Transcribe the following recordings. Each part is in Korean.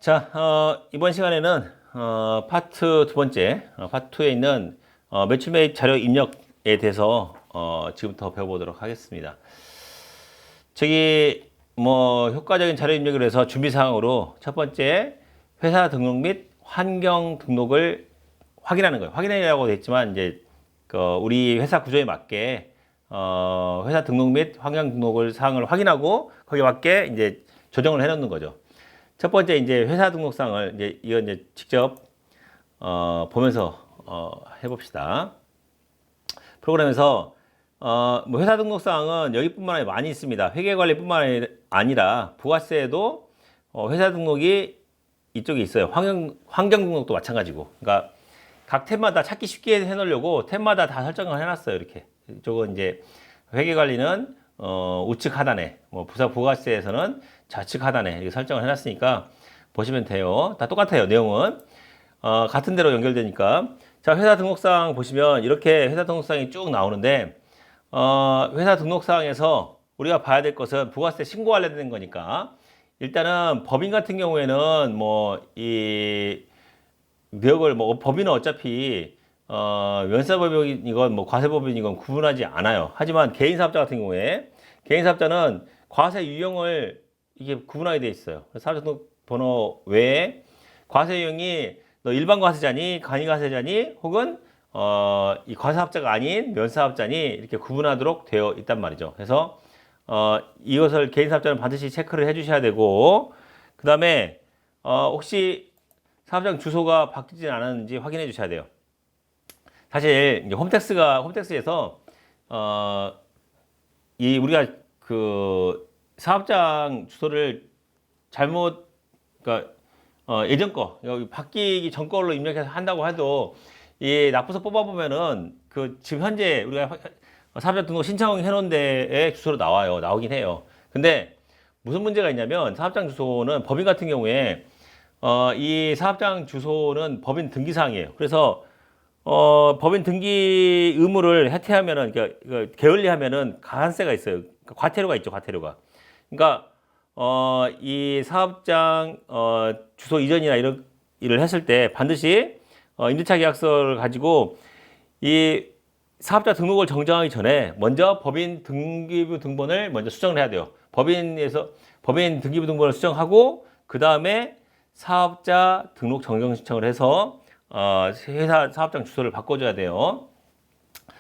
자, 이번 시간에는 파트 두 번째, 파트 2에 있는 매출 매입 자료 입력에 대해서 지금부터 배워보도록 하겠습니다. 저기 뭐 효과적인 자료 입력을 위해서 준비 사항으로 첫 번째 회사 등록 및 환경 등록을 확인하는 거예요. 확인이라고 되어 있지만 이제 우리 회사 구조에 맞게 회사 등록 및 환경 등록을 사항을 확인하고 거기에 맞게 이제 조정을 해놓는 거죠. 첫 번째 이제 회사 등록상을 이제 직접 보면서 해봅시다. 프로그램에서 뭐 회사 등록사항은 여기뿐만 아니라 많이 있습니다. 회계관리뿐만 아니라 부가세에도 회사 등록이 이쪽에 있어요. 환경 등록도 마찬가지고. 그러니까 각 탭마다 찾기 쉽게 해놓으려고 탭마다 다 설정을 해놨어요. 이렇게. 이쪽은 이제 회계관리는 우측 하단에, 뭐 부가세에서는 좌측 하단에 이렇게 설정을 해놨으니까 보시면 돼요. 다 똑같아요. 내용은 같은 데로 연결되니까. 자, 회사 등록사항 보시면 이렇게 회사 등록사항이 쭉 나오는데 회사 등록사항에서 우리가 봐야 될 것은 부가세 신고 관련된 거니까 일단은 법인 같은 경우에는 뭐 이 내역을 뭐 법인은 어차피 면세법인이건 뭐 과세법인이건 구분하지 않아요. 하지만 개인사업자 같은 경우에 개인사업자는 과세 유형을 이게 구분하게 돼 있어요. 사업자등록번호 외에 과세 유형이 너 일반 과세자니, 간이 과세자니, 혹은 이 과세사업자가 아닌 면사업자니 이렇게 구분하도록 되어 있단 말이죠. 그래서 이것을 개인사업자는 반드시 체크를 해주셔야 되고, 그 다음에 혹시 사업장 주소가 바뀌지 않았는지 확인해 주셔야 돼요. 사실 이제 홈택스에서 이 우리가 그 사업장 주소를 잘못, 그러니까 예전 거 여기 바뀌기 전 걸로 입력해서 한다고 해도 이 납부서 뽑아보면은 그 지금 현재 우리가 사업자 등록 신청해 놓은 데에 주소로 나오긴 해요. 근데 무슨 문제가 있냐면 사업장 주소는 법인 같은 경우에 이 사업장 주소는 법인 등기사항이에요. 그래서 법인 등기 의무를 해태하면은, 그러니까 게을리하면은 가산세가 있어요. 그러니까 과태료가 있죠, 과태료가. 그러니까 이 사업장 주소 이전이나 이런 일을 했을 때 반드시 임대차 계약서를 가지고 이 사업자 등록을 정정하기 전에 먼저 법인 등기부 등본을 먼저 수정을 해야 돼요. 법인 등기부 등본을 수정하고 그 다음에 사업자 등록 정정 신청을 해서 회사 사업장 주소를 바꿔줘야 돼요.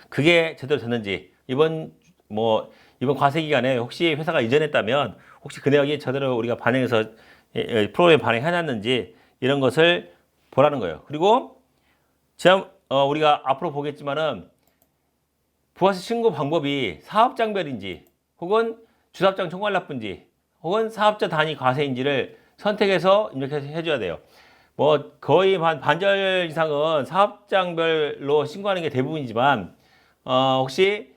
그게 제대로 됐는지 이번 과세 기간에 혹시 회사가 이전했다면 혹시 그 내역이 제대로 우리가 반영해서 프로그램 반영해놨는지 이런 것을 보라는 거예요. 그리고 우리가 앞으로 보겠지만은 부가세 신고 방법이 사업장별인지 혹은 주사업장 총괄납부인지 혹은 사업자 단위 과세인지를 선택해서 입력해서 해줘야 돼요. 뭐 거의 반절 이상은 사업장별로 신고하는 게 대부분이지만 혹시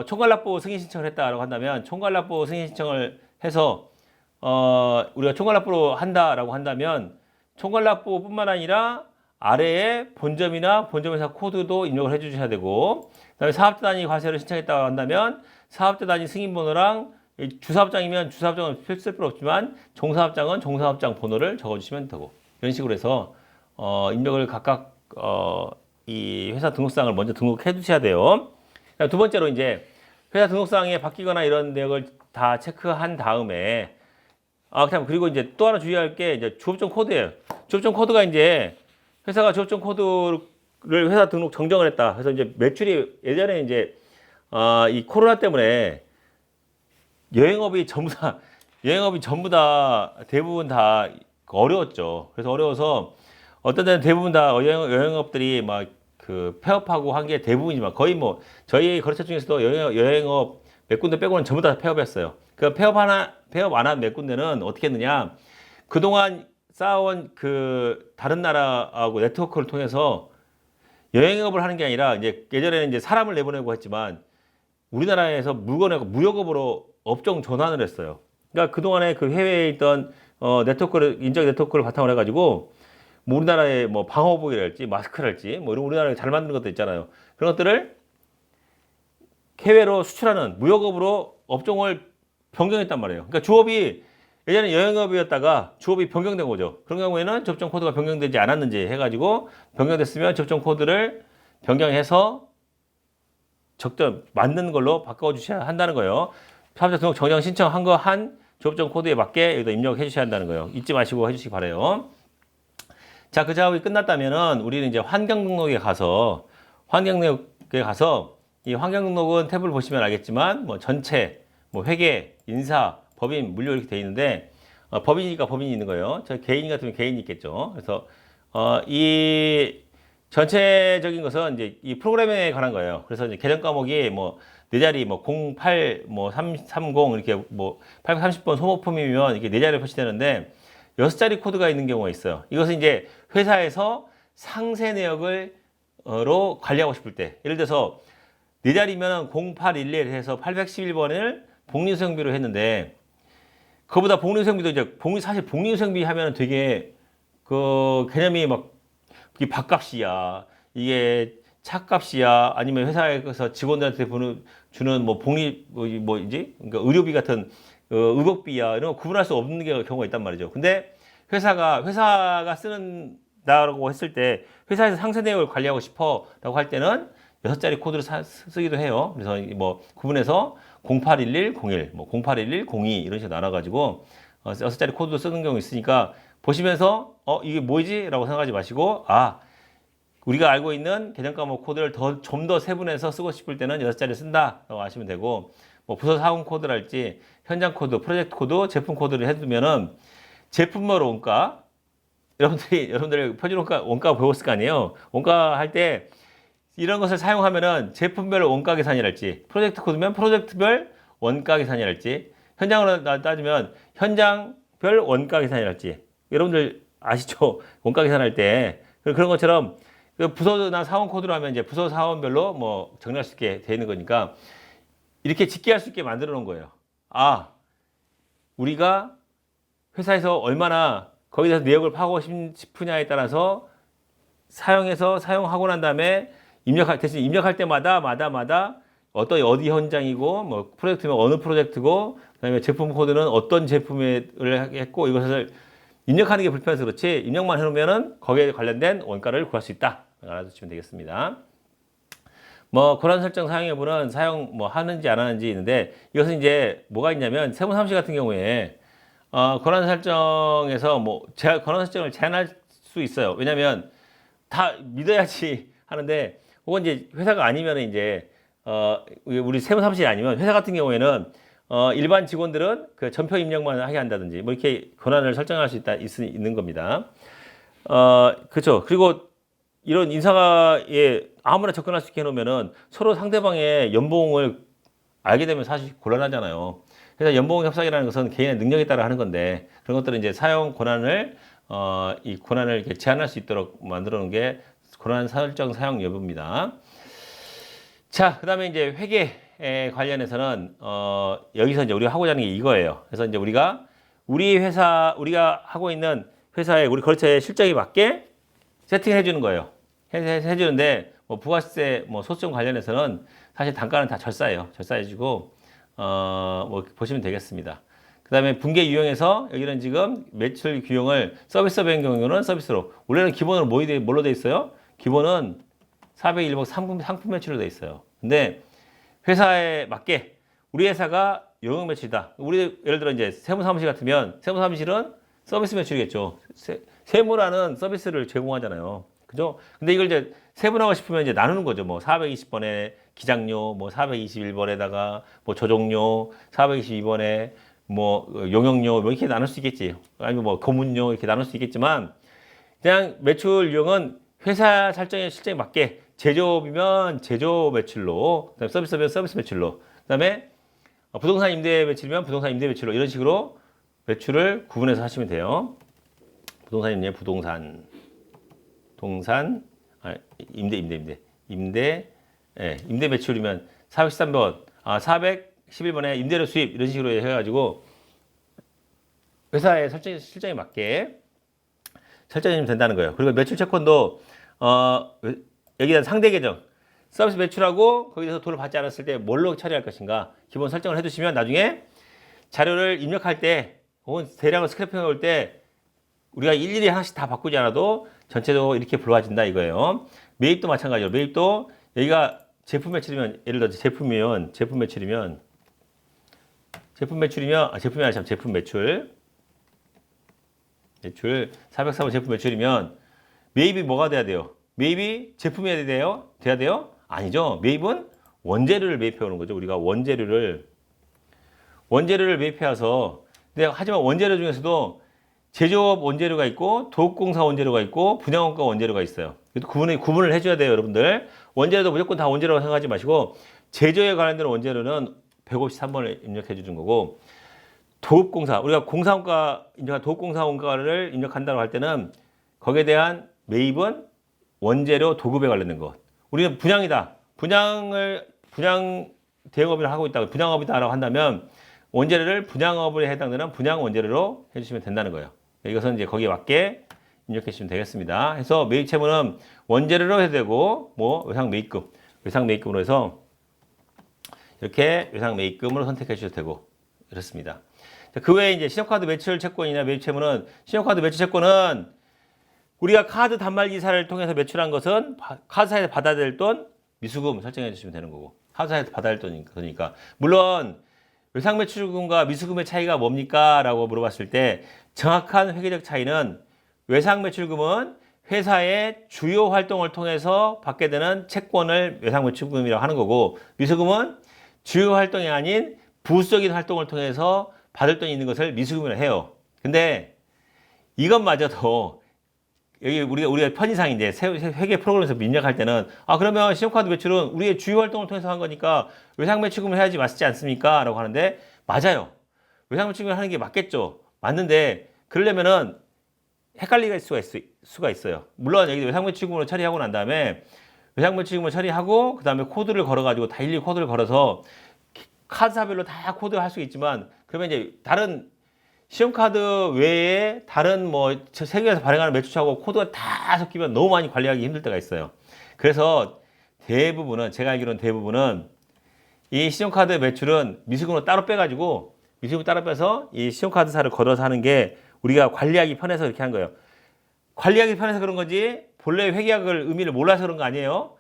총괄납부 승인 신청을 했다라고 한다면 총괄납부 승인 신청을 해서 우리가 총괄납부로 한다라고 한다면 총괄납부뿐만 아니라 아래에 본점이나 본점회사 코드도 입력을 해주셔야 되고, 그다음에 사업자 단위 과세를 신청했다고 한다면 사업자 단위 승인번호랑 주사업장이면 주사업장은 쓸 필요 없지만 종사업장은 종사업장 번호를 적어주시면 되고, 이런 식으로 해서 입력을 각각 이 회사 등록사항을 먼저 등록해 두셔야 돼요. 두 번째로 이제 회사 등록사항에 바뀌거나 이런 내역을 다 체크한 다음에 그리고 이제 또 하나 주의할 게 이제 주업종 코드예요. 주업종 코드가 이제 회사가 주업종 코드를 회사 등록 정정을 했다. 그래서 이제 매출이 예전에 이제 이 코로나 때문에 여행업이 전부 다 대부분 다 어려웠죠. 그래서 어려워서 어떤 데는 대부분 다 여행업들이 막 그 폐업하고 한 게 대부분이지만 거의 뭐 저희 거래처 중에서도 여행업 몇 군데 빼고는 전부 다 폐업했어요. 그 폐업 안 한 몇 군데는 어떻게 했느냐? 그동안 쌓아온 그 다른 나라하고 네트워크를 통해서 여행업을 하는 게 아니라 이제 예전에는 이제 사람을 내보내고 했지만 우리나라에서 물건을 무역업으로 업종 전환을 했어요. 그러니까 그동안에 그 해외에 있던 인적 네트워크를 바탕으로 해가지고 뭐 우리나라의 뭐 방호복이랄지 마스크랄지 뭐 이런 우리나라에 잘 만드는 것도 있잖아요. 그런 것들을 해외로 수출하는 무역업으로 업종을 변경했단 말이에요. 그러니까 주업이 예전에 여행업이었다가 주업이 변경된 거죠. 그런 경우에는 접종 코드가 변경되지 않았는지 해가지고 변경됐으면 접종 코드를 변경해서 적절 맞는 걸로 바꿔주셔야 한다는 거예요. 사업자 등록 정정 신청한 거 한 접종 코드에 맞게 여기다 입력해 주셔야 한다는 거예요. 잊지 마시고 해주시기 바라요. 자, 그 작업이 끝났다면은 우리는 이제 환경 등록에 가서 이 환경 등록은 탭을 보시면 알겠지만 뭐 전체, 뭐 회계, 인사, 법인, 물류 이렇게 돼 있는데 법인이니까 법인이 있는 거예요. 저 개인 같으면 개인이 있겠죠. 그래서 이 전체적인 것은 이제 이 프로그램에 관한 거예요. 그래서 이제 계정 과목이 뭐 네 자리 뭐 08, 뭐 330 이렇게 뭐 830번 소모품이면 이게 네 자리로 표시되는데 6자리 코드가 있는 경우가 있어요. 이것은 이제 회사에서 상세 내역을 로 관리하고 싶을 때 예를 들어서 네 자리면 0811 해서 811번을 복리수생비로 했는데 그거보다 복리수생비도 이제 사실 복리수생비 하면 되게 그 개념이 막 이게 밥값이야 이게 차값이야 아니면 회사에서 직원들한테 주는 뭐 복리 뭐지 그러니까 의료비 같은 의복비야 이런 거 구분할 수 없는 경우가 있단 말이죠. 근데 회사가 쓰는다라고 했을 때 회사에서 상세 내역을 관리하고 싶어라고 할 때는 6자리 코드를 쓰기도 해요. 그래서 뭐 구분해서 0811 01, 뭐 0811 02 이런 식으로 나눠가지고 6자리 코드도 쓰는 경우 있으니까 보시면서 이게 뭐지? 라고 생각하지 마시고 우리가 알고 있는 계정 과목 코드를 좀 더 세분해서 쓰고 싶을 때는 6자리 쓴다라고 하시면 되고 뭐 부서 사원 코드랄지 현장 코드, 프로젝트 코드, 제품 코드를 해두면은 제품별 원가 여러분들 표준 원가 배웠을 거 아니에요. 원가 할 때 이런 것을 사용하면은 제품별 원가 계산이랄지 프로젝트 코드면 프로젝트별 원가 계산이랄지 현장으로 따지면 현장별 원가 계산이랄지 여러분들 아시죠? 원가 계산할 때 그런 것처럼 부서나 사원 코드로 하면 이제 부서 사원별로 뭐 정리할 수 있게 되어 있는 거니까 이렇게 짓게 할 수 있게 만들어 놓은 거예요. 우리가 회사에서 얼마나 거기서 내역을 파고 싶으냐에 따라서 사용하고 난 다음에 대신 입력할 때마다 어디 현장이고 뭐 프로젝트면 어느 프로젝트고 그다음에 제품 코드는 어떤 제품을 했고 이것을 입력하는 게 불편해서 그렇지 입력만 해놓으면은 거기에 관련된 원가를 구할 수 있다. 알아두시면 되겠습니다. 뭐 권한 설정 사용 여부는 사용 뭐 하는지 안 하는지 있는데 이것은 이제 뭐가 있냐면 세무사무실 같은 경우에 권한 설정에서 뭐 권한 설정을 제한할 수 있어요. 왜냐하면 다 믿어야지 하는데 혹은 이제 회사가 아니면 이제 우리 세무사무실이 아니면 회사 같은 경우에는 일반 직원들은 그 전표 입력만 하게 한다든지 뭐 이렇게 권한을 설정할 수 있는 겁니다. 그렇죠. 그리고 이런 인사에 아무나 접근할 수 있게 해놓으면은 서로 상대방의 연봉을 알게 되면 사실 곤란하잖아요. 그래서 연봉 협상이라는 것은 개인의 능력에 따라 하는 건데 그런 것들은 이제 사용 권한을 이 권한을 이렇게 제한할 수 있도록 만들어 놓은 게 권한 설정 사용 여부입니다. 자, 그다음에 이제 회계에 관련해서는 여기서 이제 우리가 하고자 하는 게 이거예요. 그래서 이제 우리가 우리가 하고 있는 회사의 우리 거래처의 실적에 맞게 세팅을 해주는 거예요. 해주는데 뭐 부가세 뭐 소수점 관련해서는 사실 단가는 다 절사예요. 절사해주고 뭐 보시면 되겠습니다. 그다음에 분계 유형에서 여기는 지금 매출 규형을 서비스 변경으로는 서비스로 원래는 기본으로 뭘로 돼 있어요? 기본은 401번 상품 매출로 돼 있어요. 근데 회사에 맞게 우리 회사가 영역 매출이다. 우리 예를 들어 이제 세무사무실 같으면 세무사무실은 서비스 매출이겠죠. 세무라는 서비스를 제공하잖아요. 그죠? 근데 이걸 이제 세분화하고 싶으면 이제 나누는 거죠. 뭐 420번에 기장료, 뭐 421번에다가 뭐 조종료, 422번에 뭐 용역료 뭐 이렇게 나눌 수 있겠지. 아니면 뭐 고문료 이렇게 나눌 수 있겠지만 그냥 매출 유형은 회사 설정의 실적에 맞게 제조업이면 제조 매출로, 그다음에 서비스면 서비스 매출로, 그다음에 부동산 임대 매출이면 부동산 임대 매출로 이런 식으로 매출을 구분해서 하시면 돼요. 부동산 임대 임대 매출이면 413번, 411번에 임대료 수입 이런 식으로 해가지고 회사의 실정에 맞게 설정이 된다는 거예요. 그리고 매출 채권도 여기다 상대 계정 서비스 매출하고 거기서 돈을 받지 않았을 때 뭘로 처리할 것인가 기본 설정을 해두시면 나중에 자료를 입력할 때 혹은 대량을 스크래핑해 올 때 우리가 일일이 하나씩 다 바꾸지 않아도 전체적으로 이렇게 불러와진다 이거예요. 매입도 마찬가지로 매입도 여기가 제품 매출이면 예를 들어 제품이 매출이면 제품이 아니라 참 제품 매출 404번 제품 매출이면 매입이 뭐가 돼야 돼요? 매입이 제품이 돼야 돼요? 아니죠. 매입은 원재료를 매입해 오는 거죠. 우리가 원재료를 매입해 와서 근데 하지만 원재료 중에서도 제조업 원재료가 있고 도급공사 원재료가 있고 분양원가 원재료가 있어요. 그래도 구분을 해줘야 돼요, 여러분들. 원재료도 무조건 다 원재료라고 생각하지 마시고 제조에 관련된 원재료는 153번을 입력해 주는 거고 도급공사 우리가 공사원가 인정한 도급공사 원가를 입력한다고 할 때는 거기에 대한 매입은 원재료 도급에 관련된 것. 우리는 분양 대행업을 하고 있다고 분양업이다라고 한다면 원재료를 분양업에 해당되는 분양 원재료로 해주시면 된다는 거예요. 이것은 이제 거기에 맞게 입력해 주시면 되겠습니다. 해서 매입 채무는 원재료로 해도 되고 뭐 외상 매입금으로 해서 이렇게 외상 매입금으로 선택해 주셔도 되고 이렇습니다. 그 외에 이제 신용카드 매출 채권이나 매입 채무는 신용카드 매출 채권은 우리가 카드 단말기사를 통해서 매출한 것은 카드사에서 받아야 될 돈 미수금 설정해 주시면 되는 거고 카드사에서 받아야 할 돈이니까 물론 외상 매출금과 미수금의 차이가 뭡니까? 라고 물어봤을 때 정확한 회계적 차이는 외상 매출금은 회사의 주요 활동을 통해서 받게 되는 채권을 외상 매출금이라고 하는 거고 미수금은 주요 활동이 아닌 부수적인 활동을 통해서 받을 돈이 있는 것을 미수금이라고 해요. 근데 이것마저도 여기 우리가 편의상 이제 회계 프로그램에서 입력할 때는 그러면 신용카드 매출은 우리의 주요 활동을 통해서 한 거니까 외상 매출금을 해야지 맞지 않습니까? 라고 하는데 맞아요. 외상 매출금을 하는 게 맞겠죠. 맞는데 그러려면은 헷갈릴 수가 있어요. 물론 여기 외상 매출금으로 처리하고 난 다음에 외상 매출금을 처리하고 그 다음에 코드를 걸어가지고 다 일일이 코드를 걸어서 카드사별로 다 코드할 수 있지만 그러면 이제 다른 신용카드 외에 다른 뭐 세계에서 발행하는 매출처하고 코드가 다 섞이면 너무 많이 관리하기 힘들 때가 있어요. 그래서 제가 알기로는 대부분은 이 신용카드 매출은 미수금으로 따로 빼가지고 미수금 따로 빼서 이 신용카드사를 걸어서 하는 게 우리가 관리하기 편해서 이렇게 한 거예요. 관리하기 편해서 그런 거지 본래 회계학을 의미를 몰라서 그런 거 아니에요.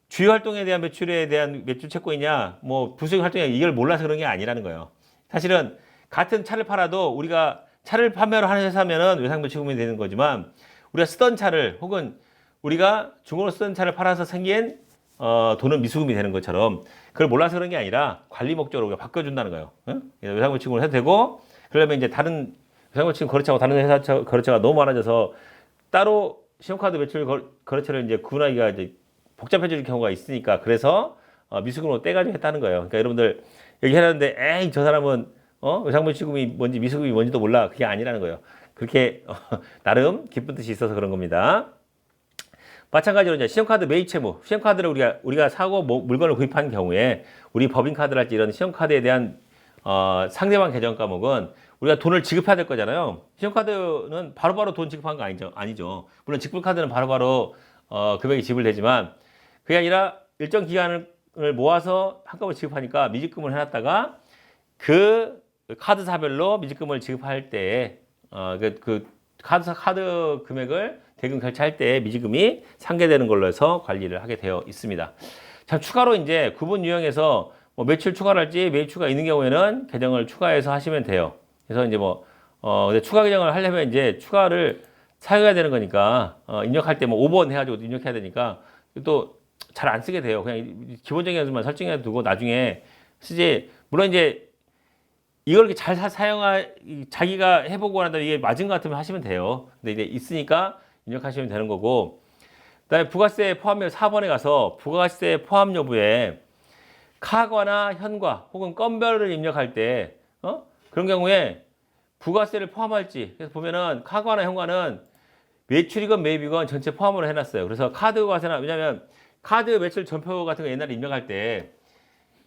주요 활동에 대한 매출에 대한 매출 채권이냐 뭐 부수적 활동이냐 이걸 몰라서 그런 게 아니라는 거예요. 사실은 같은 차를 팔아도 우리가 차를 판매로 하는 회사면은 외상 매출금이 되는 거지만 우리가 쓰던 차를 혹은 우리가 중고로 쓰던 차를 팔아서 생긴 돈은 미수금이 되는 것처럼 그걸 몰라서 그런 게 아니라 관리 목적으로 우리가 바꿔준다는 거예요. 응? 외상 매출금을 해도 되고 그러면 이제 다른 외상 매출금 거래처하고 다른 회사 거래처가 너무 많아져서 따로 신용카드 매출 거래처를 이제 구분하기가 이제 복잡해질 경우가 있으니까 그래서 미수금으로 떼가지고 했다는 거예요. 그러니까 여러분들 여기 해놨는데 에이 저 사람은 외상 매출금이 뭔지 미수금이 뭔지도 몰라. 그게 아니라는 거예요. 그렇게 나름 기쁜 뜻이 있어서 그런 겁니다. 마찬가지로 이제 신용카드 매입 채무. 신용카드를 우리가 사고 물건을 구입한 경우에 우리 법인카드랄지 이런 신용카드에 대한 상대방 계정 과목은 우리가 돈을 지급해야 될 거잖아요. 신용카드는 바로바로 돈 지급한 거 아니죠. 물론 직불카드는 바로바로 금액이 지불되지만 그게 아니라 일정 기간을 모아서 한꺼번에 지급하니까 미지급을 해놨다가 그 카드사별로 미지급을 지급할 때 그 카드 금액을 대금 결제할 때 미지금이 상계되는 걸로 해서 관리를 하게 되어 있습니다. 참 추가로 이제 구분 유형에서 뭐 매출 추가를 할지 매입 추가 있는 경우에는 계정을 추가해서 하시면 돼요. 그래서 이제 근데 추가 계정을 하려면 이제 추가를 사용해야 되는 거니까 입력할 때 뭐 5번 해가지고 입력해야 되니까 또 잘 안 쓰게 돼요. 그냥 기본적인 것만 설정해 두고 나중에 쓰지. 물론 이제 이걸 이렇게 잘 자기가 해보고 난 다음에 이게 맞은 것 같으면 하시면 돼요. 근데 이제 있으니까 입력하시면 되는 거고. 그다음에 부가세 포함 4번에 가서 부가세 포함 여부에 카과나 현과 혹은 건별을 입력할 때 그런 경우에 부가세를 포함할지 그래서 보면은 카과나 현과는 매출이건 매입이건 전체 포함으로 해놨어요. 그래서 카드 과세나 왜냐면 카드 매출 전표 같은 거 옛날에 입력할 때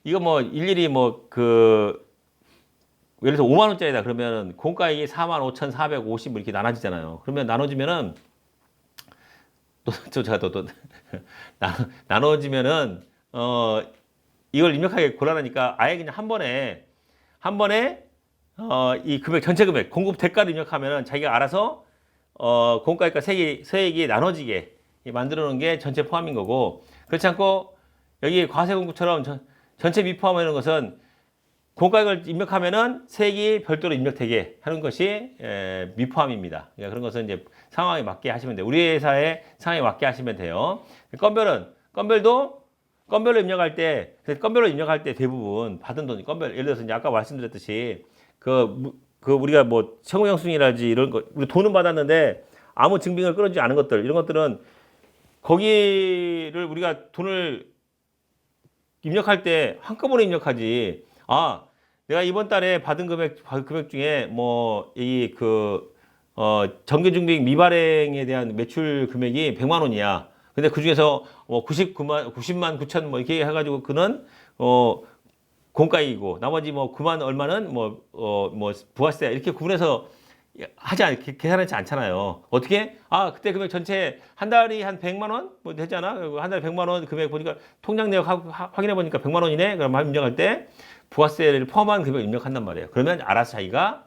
이거 뭐 일일이 예를 들어서 5만 원짜리다 그러면 공가액이 45,450 이렇게 나눠지잖아요. 그러면 나눠지면은 나눠지면은 이걸 입력하기 곤란하니까 아예 그냥 한 번에 이 금액 전체 금액 공급 대가를 입력하면은 자기가 알아서 공과액과 세액이 나눠지게 만들어 놓은 게 전체 포함인 거고, 그렇지 않고 여기 과세 공급처럼 전체 미포함하는 것은 공과액을 입력하면은 세액이 별도로 입력되게 하는 것이 미포함입니다. 그러니까 그런 것은 이제 상황에 맞게 하시면 돼요. 우리 회사의 상황에 맞게 하시면 돼요. 건별로 입력할 때, 대부분 받은 돈, 건별, 예를 들어서 이제 아까 말씀드렸듯이 우리가 뭐 세무영수증이라든지 이런 거, 우리 돈은 받았는데 아무 증빙을 끌어주지 않은 것들, 이런 것들은 거기를 우리가 돈을 입력할 때 한꺼번에 입력하지. 내가 이번 달에 받은 금액 중에 뭐 정규준비익 미발행에 대한 매출 금액이 100만 원이야. 근데 그 중에서 90만 9천 뭐 이렇게 해가지고 그는 공과이고 나머지 뭐 9만 얼마는 부가세 이렇게 구분해서 계산하지 않잖아요. 어떻게? 그때 금액 전체 한 달이 한 100만 원? 뭐 되잖아. 한 달에 100만 원 금액 보니까 통장 내역 확인해 보니까 100만 원이네. 그럼 입력할 때 부가세를 포함한 금액 입력한단 말이에요. 그러면 알아서 자기가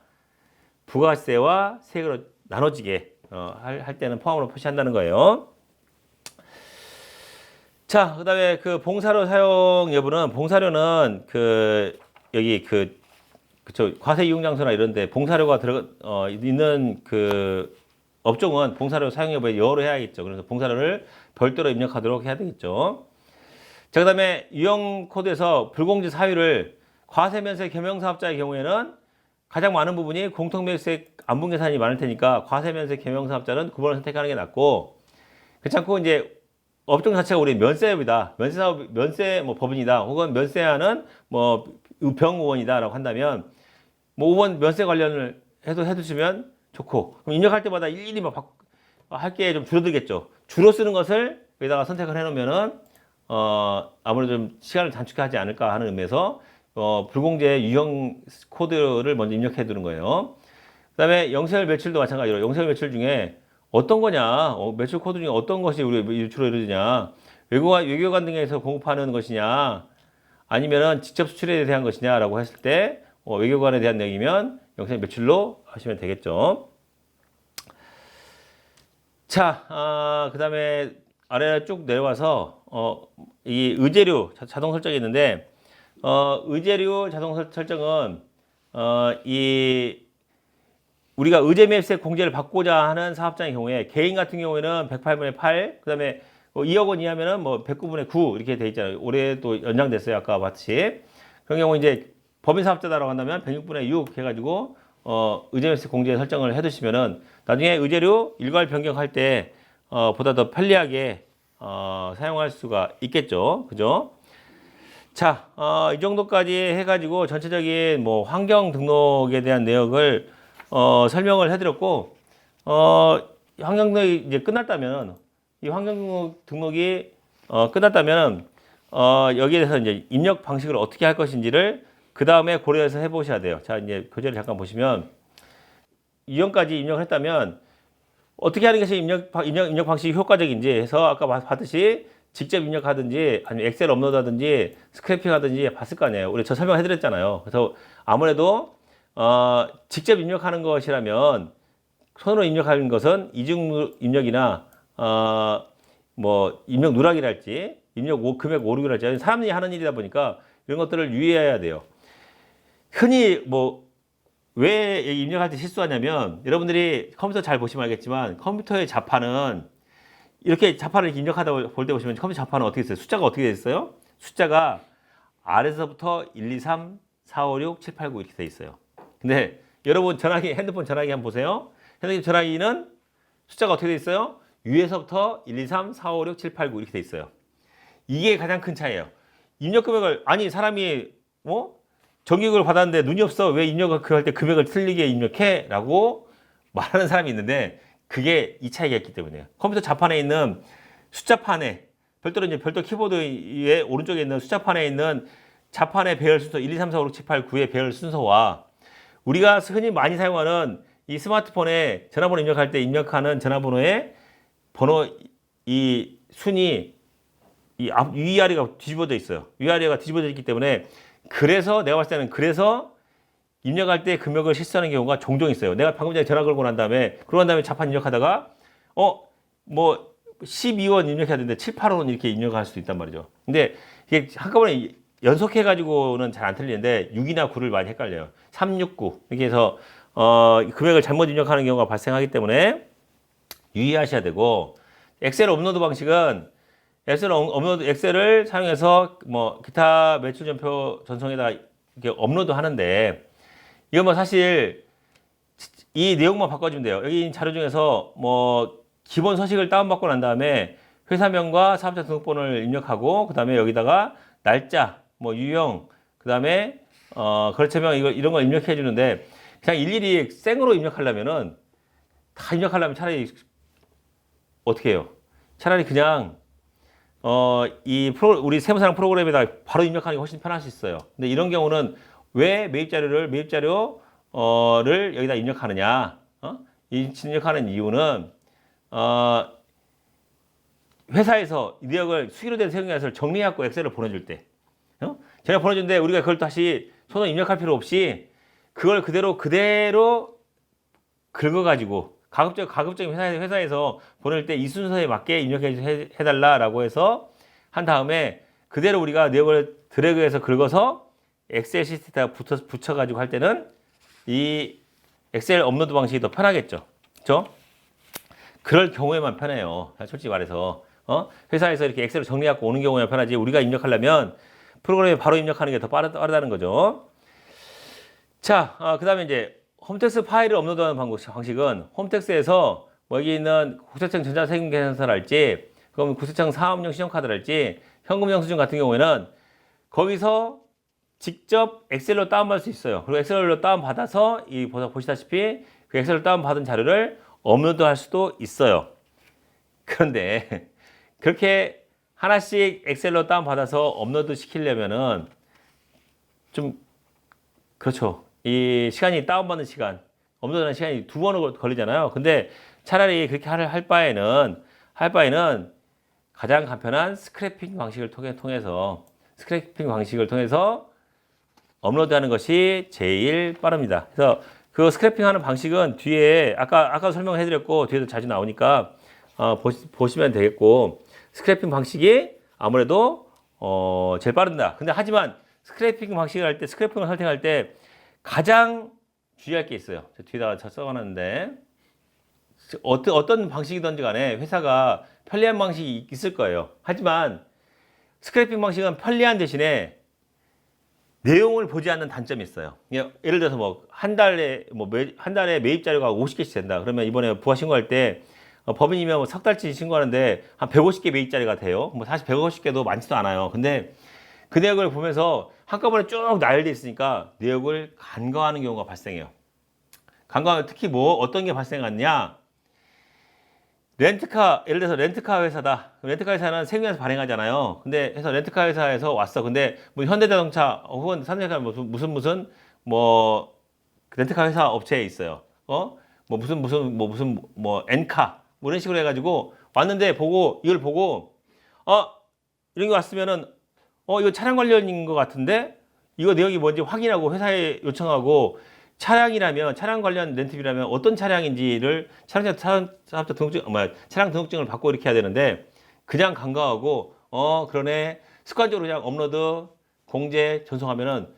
부가세와 세액으로 나눠지게 할 때는 포함으로 표시한다는 거예요. 자, 그다음에 그 봉사료 사용 여부는, 봉사료는 여기 과세 이용 장소나 이런 데 봉사료가 있는 업종은 봉사료 사용 여부에 여부를 해야겠죠. 그래서 봉사료를 별도로 입력하도록 해야 되겠죠. 자, 그다음에 유형 코드에서 불공제 사유를 과세 면세 겸용 사업자의 경우에는 가장 많은 부분이 공통매수액 안분 계산이 많을 테니까 과세 면세 겸용 사업자는 9번을 선택하는 게 낫고, 그렇지 않고 이제 업종 자체가 우리 면세업이다, 면세 법인이다, 혹은 면세하는 병의원이다라고 한다면 5번 면세 관련을 해두시면 좋고, 그럼 입력할 때마다 일일이 할 게 좀 줄어들겠죠. 주로 쓰는 것을 여기다가 선택을 해놓으면은 아무래도 좀 시간을 단축하지 않을까 하는 의미에서 불공제 유형 코드를 먼저 입력해 두는 거예요. 그다음에 영세월 매출도 마찬가지로 영세월 매출 중에 어떤 거냐, 매출 코드 중에 어떤 것이 우리 주로 이루어지냐, 외교관 등에서 공급하는 것이냐, 아니면은 직접 수출에 대한 것이냐라고 했을 때 외교관에 대한 내용이면 영세 매출로 하시면 되겠죠. 자, 그다음에 아래 쭉 내려와서 이 의제류 자동 설정이 있는데, 의제류 자동 설정은 우리가 의제매입세 공제를 받고자 하는 사업장의 경우에, 개인 같은 경우에는 108분의 8, 그 다음에 2억 원 이하면은 109분의 9 이렇게 돼 있잖아요. 올해 또 연장됐어요. 아까 봤듯이. 그런 경우 이제 법인 사업자다라고 한다면 106분의 6 해가지고 의제매입세 공제 설정을 해두시면은 나중에 의제료 일괄 변경할 때 보다 더 편리하게 사용할 수가 있겠죠. 그죠? 자, 이 정도까지 해가지고 전체적인 환경 등록에 대한 내역을 설명을 해드렸고, 환경 등록이 이제 끝났다면, 이 환경 등록이 끝났다면, 여기에 대해서 이제 입력 방식을 어떻게 할 것인지를 그 다음에 고려해서 해보셔야 돼요. 자, 이제 교재를 잠깐 보시면, 유형까지 입력을 했다면, 어떻게 하는 것이 입력 방식이 효과적인지 해서 아까 봤듯이 직접 입력하든지 아니면 엑셀 업로드하든지 스크래핑 하든지 봤을 거 아니에요. 우리 저 설명해드렸잖아요. 그래서 아무래도 직접 입력하는 것이라면, 손으로 입력하는 것은 이중 입력이나 입력 누락이랄지 입력 금액 오류랄지 사람이 하는 일이다 보니까 이런 것들을 유의해야 돼요. 흔히 왜 입력할 때 실수하냐면, 여러분들이 컴퓨터 잘 보시면 알겠지만 컴퓨터의 자판은 이렇게 자판을 입력하다 볼 때 보시면 컴퓨터 자판은 어떻게 있어요? 숫자가 어떻게 돼 있어요? 숫자가 아래서부터 1, 2, 3, 4, 5, 6, 7, 8, 9 이렇게 돼 있어요. 근데 여러분 핸드폰 전화기 한번 보세요. 핸드폰 전화기는 숫자가 어떻게 돼 있어요? 위에서부터 1, 2, 3, 4, 5, 6, 7, 8, 9 이렇게 돼 있어요. 이게 가장 큰 차이예요. 입력 금액을, 사람이 정기급을 받았는데 눈이 없어, 왜 입력을 할 때 금액을 틀리게 입력해? 라고 말하는 사람이 있는데, 그게 이 차이가 있기 때문이에요. 컴퓨터 자판에 있는 숫자판에, 별도 키보드의 오른쪽에 있는 숫자판에 있는 자판의 배열 순서 1, 2, 3, 4, 5, 6, 7, 8, 9의 배열 순서와 우리가 흔히 많이 사용하는 이 스마트폰에 전화번호 입력할 때 입력하는 전화번호의 번호, 이 순위, 위아래가 뒤집어져 있어요. 위아래가 뒤집어져 있기 때문에, 그래서 내가 봤을 때는 입력할 때 금액을 실수하는 경우가 종종 있어요. 내가 방금 전에 전화 걸고 난 다음에 그런 다음에 자판 입력하다가 뭐 12원 입력해야 되는데 7, 8원 이렇게 입력할 수도 있단 말이죠. 근데 이게 한꺼번에 연속해 가지고는 잘 안 틀리는데 6이나 9를 많이 헷갈려요. 369 이렇게 해서 금액을 잘못 입력하는 경우가 발생하기 때문에 유의하셔야 되고, 엑셀 업로드 방식은 엑셀을 사용해서 뭐 기타 매출 전표 전송에다 이렇게 업로드 하는데, 이건 뭐 사실 이 내용만 바꿔주면 돼요. 여기 자료 중에서 뭐 기본 서식을 다운받고 난 다음에 회사명과 사업자 등록번호를 입력하고, 그 다음에 여기다가 날짜, 뭐 유형, 그 다음에 거래처명 이런 걸 입력해 주는데, 그냥 일일이 생으로 입력하려면은 다 입력하려면 차라리 어떻게 해요? 차라리 그냥 우리 세무사랑 프로그램에다 바로 입력하는 게 훨씬 편할 수 있어요. 근데 이런 경우는 왜 매입자료를 여기다 입력하느냐? 입력하는 이유는 회사에서 내역을 수기로 된 세금계산서를 정리해갖고 엑셀을 보내줄 때, 제가 보내준데 우리가 그걸 다시 손으로 입력할 필요 없이 그걸 그대로 긁어가지고 가급적인 회사에서 보낼 때 이 순서에 맞게 입력해달라라고 해서 한 다음에 그대로 우리가 내역을 드래그해서 긁어서 엑셀 시트에다 붙여가지고 할 때는 이 엑셀 업로드 방식이 더 편하겠죠. 그렇죠? 그럴 경우에만 편해요. 솔직히 말해서 회사에서 이렇게 엑셀을 정리하고 오는 경우에만 편하지, 우리가 입력하려면 프로그램에 바로 입력하는 게 더 빠르다는 거죠. 자, 그 다음에 이제 홈택스 파일을 업로드하는 방식은 홈택스에서 뭐 여기 있는 국세청 전자세금계산서랄지, 그럼 국세청 사업용 신용카드랄지, 현금 영수증 같은 경우에는 거기서 직접 엑셀로 다운받을 수 있어요. 그리고 엑셀로 다운받아서 보시다시피 그 엑셀로 다운받은 자료를 업로드할 수도 있어요. 그런데 그렇게 하나씩 엑셀로 다운받아서 업로드 시키려면은 좀 그렇죠. 이 시간이 다운받는 시간, 업로드하는 시간이 2번 걸리잖아요. 근데 차라리 그렇게 할 바에는 가장 간편한 스크래핑 방식을 통해서 업로드하는 것이 제일 빠릅니다. 그래서 그 스크래핑하는 방식은 뒤에 아까 설명해 드렸고 뒤에도 자주 나오니까 보시면 되겠고, 스크래핑 방식이 아무래도 제일 빠르다. 근데 하지만 스크래핑을 선택할 때 가장 주의할 게 있어요. 뒤에다가 써놨는데, 어떤 방식이든지 간에 회사가 편리한 방식이 있을 거예요. 하지만 스크래핑 방식은 편리한 대신에 내용을 보지 않는 단점이 있어요. 예를 들어서 뭐 한 달에 매입 자료가 50개씩 된다. 그러면 이번에 부가 신고할 때 법인이면 뭐 석 달치 신고하는데 한 150개 매입 자료가 돼요. 뭐 사실 150개도 많지도 않아요. 근데 그 내역을 보면서 한꺼번에 쭉 나열돼 있으니까 내역을 간과하는 경우가 발생해요. 특히 뭐 어떤 게 발생하느냐? 예를 들어서 렌트카 회사다. 렌트카 회사는 세금에서 발행하잖아요. 근데 해서 렌트카 회사에서 왔어. 근데 뭐 현대자동차 혹은 삼성전자 무슨 뭐 렌트카 회사 업체에 있어요. 뭐 엔카 뭐 이런 식으로 해가지고 왔는데 이걸 보고 이런 게 왔으면은 이거 차량 관련인 것 같은데 이거 내역이 뭔지 확인하고 회사에 요청하고, 차량 관련 렌트비라면 어떤 차량인지를 차량 등록증을 받고 이렇게 해야 되는데, 그냥 간과하고 그러네 습관적으로 그냥 업로드 공제 전송하면은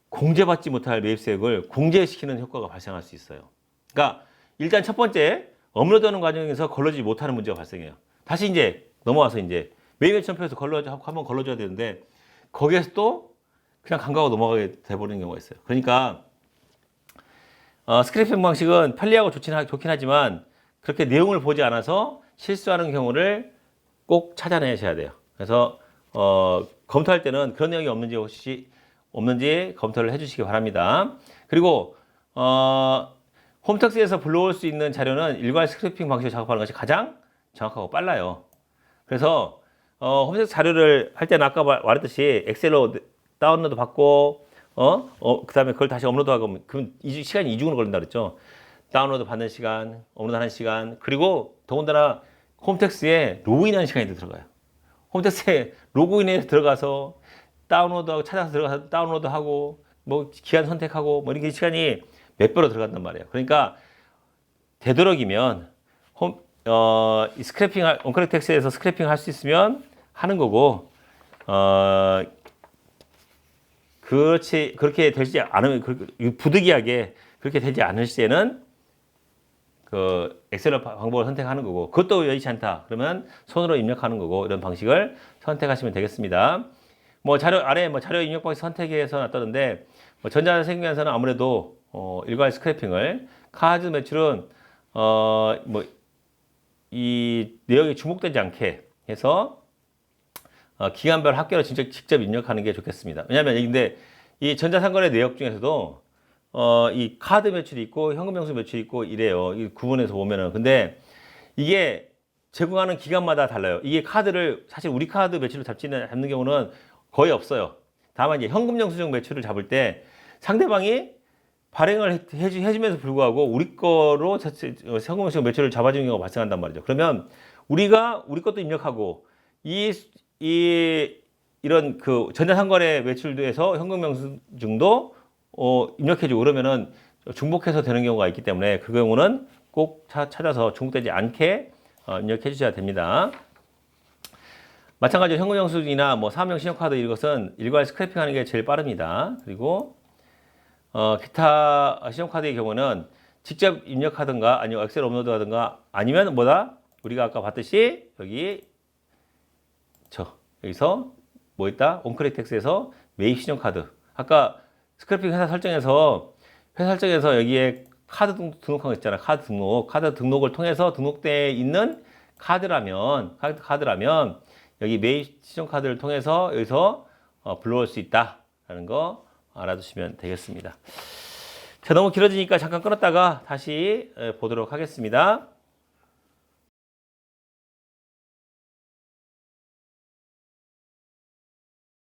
공제받지 못할 매입세액을 공제시키는 효과가 발생할 수 있어요. 그러니까 일단 첫 번째 업로드하는 과정에서 걸러지지 못하는 문제가 발생해요. 다시 이제 넘어와서 이제 매입 전표에서 한번 걸러줘야 되는데 거기에서 또 그냥 간과하고 넘어가게 돼버리는 경우가 있어요. 그러니까 스크래핑 방식은 편리하고 좋긴 하지만 그렇게 내용을 보지 않아서 실수하는 경우를 꼭 찾아내셔야 돼요. 그래서 검토할 때는 그런 내용이 없는지 검토를 해주시기 바랍니다. 그리고 홈택스에서 불러올 수 있는 자료는 일괄 스크래핑 방식으로 작업하는 것이 가장 정확하고 빨라요. 그래서 홈택스 자료를 할 때는 아까 말했듯이 엑셀로 다운로드 받고 그 다음에 그걸 다시 업로드하고, 그럼 시간이 이중으로 걸린다 그랬죠. 다운로드 받는 시간, 업로드하는 시간, 그리고 더군다나 홈택스에 로그인하는 시간이 들어가요. 홈택스에 로그인해서 들어가서 다운로드하고 찾아서 들어가서 다운로드하고 뭐 기간 선택하고 뭐 이렇게 시간이 몇 배로 들어간단 말이에요. 그러니까 되도록이면 이 스크래핑 온커넥텍스에서 스크래핑 할 수 있으면 하는 거고 그렇게 되지 않으면 부득이하게 그렇게 되지 않을 시에는 그 엑셀 방법을 선택하는 거고 그것도 여의치 않다. 그러면 손으로 입력하는 거고 이런 방식을 선택하시면 되겠습니다. 뭐 자료 아래 뭐 자료 입력 방식 선택에서 놨다는데 뭐 전자생명에서는 아무래도 일괄 스크래핑을 카드 매출은 뭐 이 내용이 주목되지 않게 해서 기간별 합계로 직접 입력하는 게 좋겠습니다. 왜냐하면 근데 이 전자상거래 내역 중에서도 이 카드 매출이 있고 현금 영수 매출이 있고 이래요. 이 구분해서 보면은 근데 이게 제공하는 기간마다 달라요. 이게 카드를 사실 우리 카드 매출을 잡는 경우는 거의 없어요. 다만 이제 현금 영수증 매출을 잡을 때 상대방이 발행을 해주면서 불구하고 우리 거로 현금 영수증 매출을 잡아주는 경우가 발생한단 말이죠. 그러면 우리가 우리 것도 입력하고 이런 그 전자상거래 매출에서 현금 영수증도 입력해주고 그러면은 중복해서 되는 경우가 있기 때문에 그 경우는 꼭 찾아서 중복되지 않게 입력해 주셔야 됩니다. 마찬가지로 현금 영수증이나 뭐 사업용 신용카드 이것은 일괄 스크래핑하는 게 제일 빠릅니다. 그리고 기타 신용카드의 경우는 직접 입력하든가 아니면 엑셀 업로드하든가 아니면 우리가 아까 봤듯이 여기서 뭐 있다? 온커넥텍스에서 매입 신용카드 아까 스크래핑 회사 설정에서 여기에 카드 등록한 거 있잖아. 카드 등록을 통해서 등록되어 있는 카드라면 여기 매입 신용카드를 통해서 여기서 불러올 수 있다라는 거 알아두시면 되겠습니다. 자, 너무 길어지니까 잠깐 끊었다가 다시 보도록 하겠습니다.